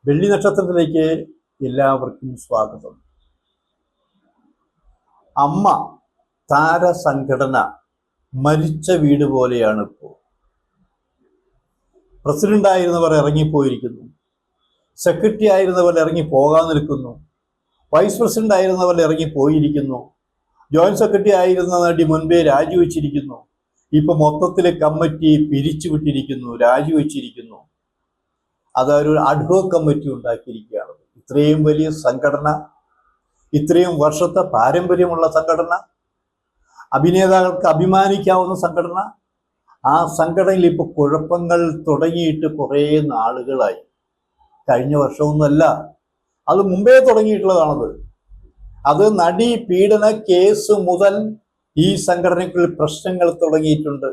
വെള്ളി നക്ഷത്രത്തിലേക്ക് എല്ലാവർക്കും സ്വാഗതം. അമ്മ താരസംഘടന മരിച്ച വീട് പോലെയാണ് ഇപ്പോൾ. പ്രസിഡന്റ് ആയിരുന്നവർ ഇറങ്ങിപ്പോയിരിക്കുന്നു, സെക്രട്ടറി ആയിരുന്നവർ ഇറങ്ങി പോകാൻ നിൽക്കുന്നു, വൈസ് പ്രസിഡന്റ് ആയിരുന്നവർ ഇറങ്ങിപ്പോയിരിക്കുന്നു, ജോയിന്റ് സെക്രട്ടറി ആയിരുന്ന നടി മുൻപേ രാജിവെച്ചിരിക്കുന്നു. ഇപ്പൊ മൊത്തത്തിലെ കമ്മിറ്റി പിരിച്ചുവിട്ടിരിക്കുന്നു, രാജിവെച്ചിരിക്കുന്നു. അതൊരു അഡ്ഹോക് കമ്മിറ്റി ഉണ്ടാക്കിയിരിക്കുകയാണ്. ഇത്രയും വലിയ സംഘടന, ഇത്രയും വർഷത്തെ പാരമ്പര്യമുള്ള സംഘടന, അഭിനേതാക്കൾക്ക് അഭിമാനിക്കാവുന്ന സംഘടന, ആ സംഘടനയിൽ ഇപ്പോൾ കുഴപ്പങ്ങൾ തുടങ്ങിയിട്ട് കുറേ നാളുകളായി. കഴിഞ്ഞ വർഷമൊന്നുമല്ല, അത് മുമ്പേ തുടങ്ങിയിട്ടുള്ളതാണത്. അത് നടി പീഡന കേസ് മുതൽ ഈ സംഘടനയ്ക്കുള്ള പ്രശ്നങ്ങൾ തുടങ്ങിയിട്ടുണ്ട്.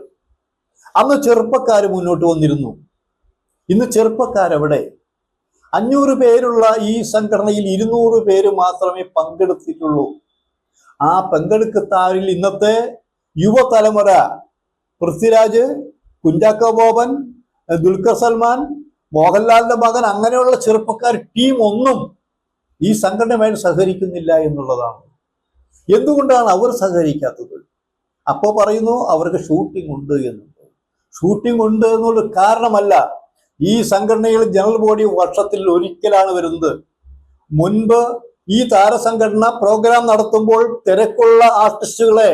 അന്ന് ചെറുപ്പക്കാർ മുന്നോട്ട് വന്നിരുന്നു. ഇന്ന് ചെറുപ്പക്കാരെവിടെ? 500 പേരുള്ള ഈ സംഘടനയിൽ 200 പേര് മാത്രമേ പങ്കെടുത്തിട്ടുള്ളൂ. ആ പങ്കെടുക്കത്താരിൽ ഇന്നത്തെ യുവതലമുറ, പൃഥ്വിരാജ്, കുഞ്ചാക്കോ ബോബൻ, ദുൽഖർ സൽമാൻ, മോഹൻലാലിന്റെ മകൻ, അങ്ങനെയുള്ള ചെറുപ്പക്കാർ ടീം ഒന്നും ഈ സംഘടനയുമായി സഹകരിക്കുന്നില്ല എന്നുള്ളതാണ്. എന്തുകൊണ്ടാണ് അവർ സഹകരിക്കാത്തത്? അപ്പോൾ പറയുന്നു അവർക്ക് ഷൂട്ടിംഗ് ഉണ്ട് എന്നുണ്ട്. ഷൂട്ടിംഗ് ഉണ്ട് എന്നുള്ള കാരണമല്ല. ഈ സംഘടനയിൽ ജനറൽ ബോഡി വർഷത്തിൽ ഒരിക്കലാണ് വരുന്നത്. മുൻപ് ഈ താരസംഘടന പ്രോഗ്രാം നടത്തുമ്പോൾ തിരക്കുള്ള ആർട്ടിസ്റ്റുകളെ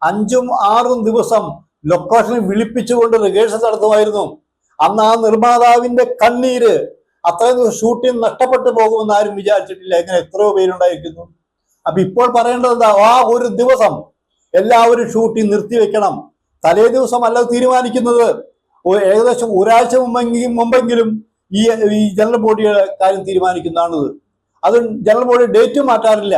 5-6 ദിവസം ലൊക്കേഷനിൽ വിളിപ്പിച്ചുകൊണ്ട് റിഹേഴ്സൽ നടത്തുമായിരുന്നു. അന്ന് ആ നിർമ്മാതാവിന്റെ കണ്ണീര്, അത്രയും ദിവസം ഷൂട്ടിംഗ് നഷ്ടപ്പെട്ടു പോകുമെന്ന് ആരും വിചാരിച്ചിട്ടില്ല. എങ്ങനെ എത്രയോ പേരുണ്ടായിരിക്കുന്നു. അപ്പൊ ഇപ്പോൾ പറയേണ്ടത് എന്താ? ആ ഒരു ദിവസം എല്ലാവരും ഷൂട്ടിംഗ് നിർത്തിവെക്കണം. തലേ ദിവസം അല്ല തീരുമാനിക്കുന്നത്, ഏകദേശം ഒരാഴ്ച മുമ്പെങ്കിലും ഈ ജനറൽ ബോഡിയുടെ കാര്യം തീരുമാനിക്കുന്നതാണിത്. അത് ജനറൽ ബോഡി ഡേറ്റ് മാറ്റാറില്ല.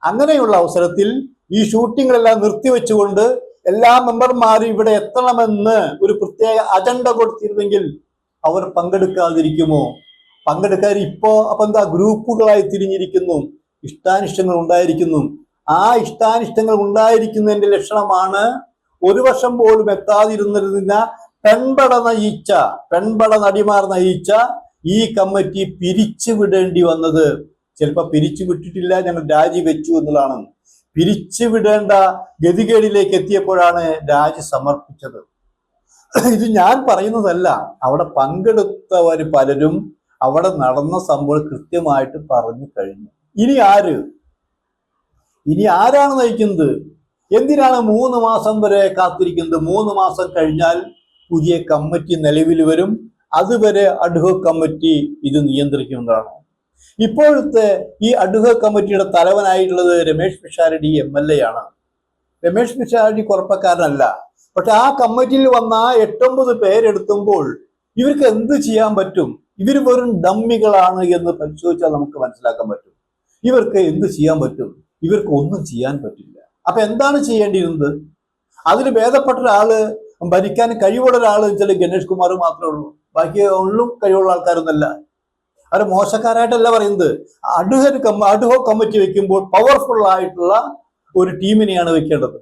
അങ്ങനെയുള്ള അവസരത്തിൽ ഈ ഷൂട്ടിങ്ങളെല്ലാം നിർത്തിവെച്ചുകൊണ്ട് എല്ലാ മെമ്പർമാരും ഇവിടെ എത്തണമെന്ന് ഒരു പ്രത്യേക അജണ്ട കൊടുത്തിരുന്നെങ്കിൽ അവർ പങ്കെടുക്കാതിരിക്കുമോ? പങ്കെടുക്കാതെ അപ്പൊ എന്താ, ഗ്രൂപ്പുകളായി തിരിഞ്ഞിരിക്കുന്നു, ഇഷ്ടാനിഷ്ടങ്ങൾ ഉണ്ടായിരിക്കുന്നു. ആ ഇഷ്ടാനിഷ്ടങ്ങൾ ഉണ്ടായിരിക്കുന്നതിന്റെ ലക്ഷണമാണ് ഒരു വർഷം പോലും എത്താതിരുന്നിരുന്ന പെൺപട നടിമാർ നയിച്ച ഈ കമ്മിറ്റി പിരിച്ചുവിടേണ്ടി വന്നത്. ചിലപ്പോൾ പിരിച്ചുവിട്ടിട്ടില്ല, ഞങ്ങൾ രാജിവെച്ചു എന്നുള്ളതാണ്. പിരിച്ചുവിടേണ്ട ഗതികേടിലേക്ക് എത്തിയപ്പോഴാണ് രാജി സമർപ്പിച്ചത്. ഇത് ഞാൻ പറയുന്നതല്ല, അവിടെ പങ്കെടുത്തവർ പലരും അവിടെ നടന്ന സംഭവം കൃത്യമായിട്ട് പറഞ്ഞു കഴിഞ്ഞു. ഇനി ആരാണ് നയിക്കുന്നത്? എന്തിനാണ് 3 മാസം വരെ കാത്തിരിക്കുന്നത്? 3 മാസം കഴിഞ്ഞാൽ പുതിയ കമ്മിറ്റി നിലവിൽ വരും. അതുവരെ അഡ്ഹോക് കമ്മിറ്റി ഇത് നിയന്ത്രിക്കുന്നതാണ്. ഇപ്പോഴത്തെ ഈ അഡ്ഹോക് കമ്മിറ്റിയുടെ തലവനായിട്ടുള്ളത് രമേശ് പിഷാരടി MLA ആണ്. രമേശ് പിഷാരടി കുഴപ്പക്കാരനല്ല. പക്ഷെ ആ കമ്മിറ്റിയിൽ വന്ന 8-9 പേരെടുത്തുമ്പോൾ ഇവർക്ക് എന്ത് ചെയ്യാൻ പറ്റും? ഇവർ വെറും ഡമ്മികളാണ് എന്ന് പരിശോധിച്ചാൽ നമുക്ക് മനസ്സിലാക്കാൻ പറ്റും. ഇവർക്ക് എന്ത് ചെയ്യാൻ പറ്റും? ഇവർക്ക് ഒന്നും ചെയ്യാൻ പറ്റില്ല. അപ്പൊ എന്താണ് ചെയ്യേണ്ടിയിരുന്നത്? അതിന് ഭേദപ്പെട്ട ഒരാള്, ഭരിക്കാൻ കഴിവുള്ള ഒരാള് വെച്ചാൽ ഗണേഷ് കുമാർ മാത്രമേ ഉള്ളൂ. ബാക്കി ഒന്നും കഴിവുള്ള ആൾക്കാരൊന്നല്ല. അവർ മോശക്കാരായിട്ടല്ല പറയുന്നത്. അഡ്ഹോക് കമ്മിറ്റി വെക്കുമ്പോൾ പവർഫുൾ ആയിട്ടുള്ള ഒരു ടീമിനെയാണ് വെക്കേണ്ടത്.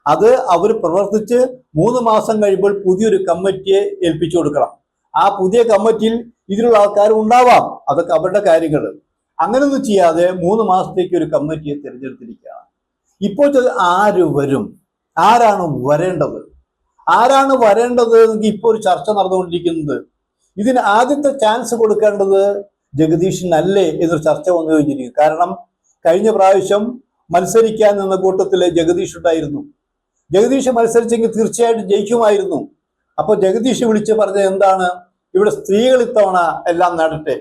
അത് അവർ പ്രവർത്തിച്ച് 3 മാസം കഴിയുമ്പോൾ പുതിയൊരു കമ്മിറ്റിയെ ഏൽപ്പിച്ചു കൊടുക്കണം. ആ പുതിയ കമ്മിറ്റിയിൽ ഇതിലുള്ള ആൾക്കാർ ഉണ്ടാവാം, അതൊക്കെ അവരുടെ കാര്യങ്ങൾ. അങ്ങനെയൊന്നും ചെയ്യാതെ 3 മാസത്തേക്ക് ഒരു കമ്മിറ്റിയെ തിരഞ്ഞെടുത്തിരിക്കുകയാണ്. ഇപ്പോൾ ആര് വരും? ആരാണ് വരേണ്ടത് ഇപ്പോൾ ഒരു ചർച്ച നടന്നുകൊണ്ടിരിക്കുന്നത്. ഇതിന് ആദ്യത്തെ ചാൻസ് കൊടുക്കേണ്ടത് ജഗദീഷിനല്ലേ എന്നൊരു ചർച്ച വന്നു കഴിഞ്ഞിരിക്കും. കാരണം കഴിഞ്ഞ പ്രാവശ്യം മത്സരിക്കാൻ നിന്ന കൂട്ടത്തില് ജഗദീഷ് ഉണ്ടായിരുന്നു. ജഗദീഷ് മത്സരിച്ചെങ്കിൽ തീർച്ചയായിട്ടും ജയിക്കുമായിരുന്നു. അപ്പൊ ജഗദീഷ് വിളിച്ച് പറഞ്ഞത് എന്താണ്? ഇവിടെ സ്ത്രീകൾ ഇത്തവണ എല്ലാം നടട്ടെ.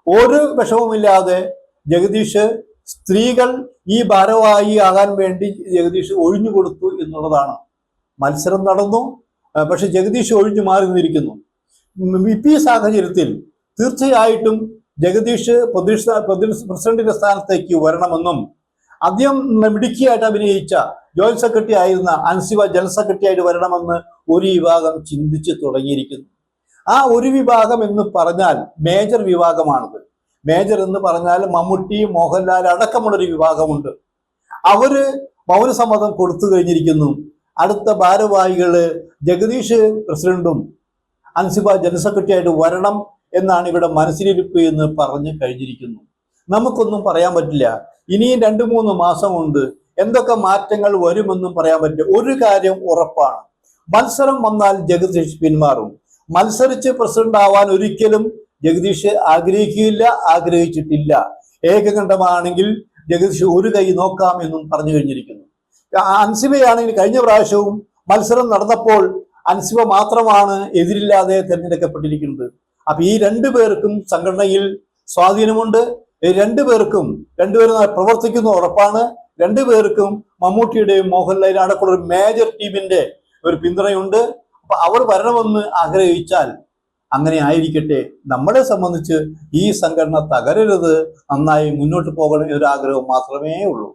ഒരു വിഷമവുമില്ലാതെ ജഗദീഷ് സ്ത്രീകൾ ഈ ഭാരവാഹി ആകാൻ വേണ്ടി ജഗദീഷ് ഒഴിഞ്ഞു കൊടുത്തു എന്നുള്ളതാണ്. മത്സരം നടന്നു, പക്ഷെ ജഗദീഷ് ഒഴിഞ്ഞു മാറി നിന്നിരിക്കുന്നു. ഈ സാഹചര്യത്തിൽ തീർച്ചയായിട്ടും ജഗദീഷ് പ്രസിഡന്റിന്റെ സ്ഥാനത്തേക്ക് വരണമെന്നും ആദ്യം മിടുക്കിയായിട്ട് അഭിനയിച്ച ജോയിന്റ് സെക്രട്ടറി ആയിരുന്ന അൻസിബ ജനറൽ സെക്രട്ടറി ആയിട്ട് വരണമെന്ന് ഒരു വിഭാഗം ചിന്തിച്ചു തുടങ്ങിയിരിക്കുന്നു. ആ ഒരു വിഭാഗം എന്ന് പറഞ്ഞാൽ മേജർ വിഭാഗമാണത്. മേജർ എന്ന് പറഞ്ഞാൽ മമ്മൂട്ടി, മോഹൻലാൽ അടക്കമുള്ളൊരു വിഭാഗമുണ്ട്. അവര് മൗനസമ്മതം കൊടുത്തു കഴിഞ്ഞിരിക്കുന്നു. അടുത്ത ഭാരവാഹികള് ജഗദീഷ് പ്രസിഡന്റും അൻസിബ ജനറൽ സെക്രട്ടറി ആയിട്ട് വരണം എന്നാണ് ഇവിടെ മനസ്സിലിരിപ്പ് എന്ന് പറഞ്ഞു കഴിഞ്ഞിരിക്കുന്നു. നമുക്കൊന്നും പറയാൻ പറ്റില്ല. ഇനിയും 2-3 മാസം കൊണ്ട് എന്തൊക്കെ മാറ്റങ്ങൾ വരുമെന്നും പറയാൻ പറ്റില്ല. ഒരു കാര്യം ഉറപ്പാണ്, മത്സരം വന്നാൽ ജഗദീഷ് പിന്മാറും. മത്സരിച്ച് പ്രസിഡന്റ് ആവാൻ ഒരിക്കലും ജഗദീഷ് ആഗ്രഹിച്ചിട്ടില്ല. ഏകകണ്ഠമാണെങ്കിൽ ജഗദീഷ് ഒരു കൈ നോക്കാം എന്നും പറഞ്ഞു കഴിഞ്ഞിരിക്കുന്നു. അൻസിബയാണെങ്കിൽ കഴിഞ്ഞ പ്രാവശ്യവും മത്സരം നടന്നപ്പോൾ അൻസിബ മാത്രമാണ് എതിരില്ലാതെ തിരഞ്ഞെടുക്കപ്പെട്ടിരിക്കുന്നത്. അപ്പൊ ഈ 2 പേർക്കും സംഘടനയിൽ സ്വാധീനമുണ്ട്. രണ്ടുപേരും പ്രവർത്തിക്കുന്ന ഉറപ്പാണ്. 2 പേർക്കും മമ്മൂട്ടിയുടെയും മോഹൻലാലിന്റെ അടക്കമുള്ള ഒരു മേജർ ടീമിന്റെ ഒരു പിന്തുണയുണ്ട്. അപ്പൊ അവർ വരണമെന്ന് ആഗ്രഹിച്ചാൽ അങ്ങനെ ആയിരിക്കട്ടെ. നമ്മളെ സംബന്ധിച്ച് ഈ സംഘടന തകരരുത്, നന്നായി മുന്നോട്ട് പോകണം എന്നൊരു ആഗ്രഹം മാത്രമേ ഉള്ളൂ.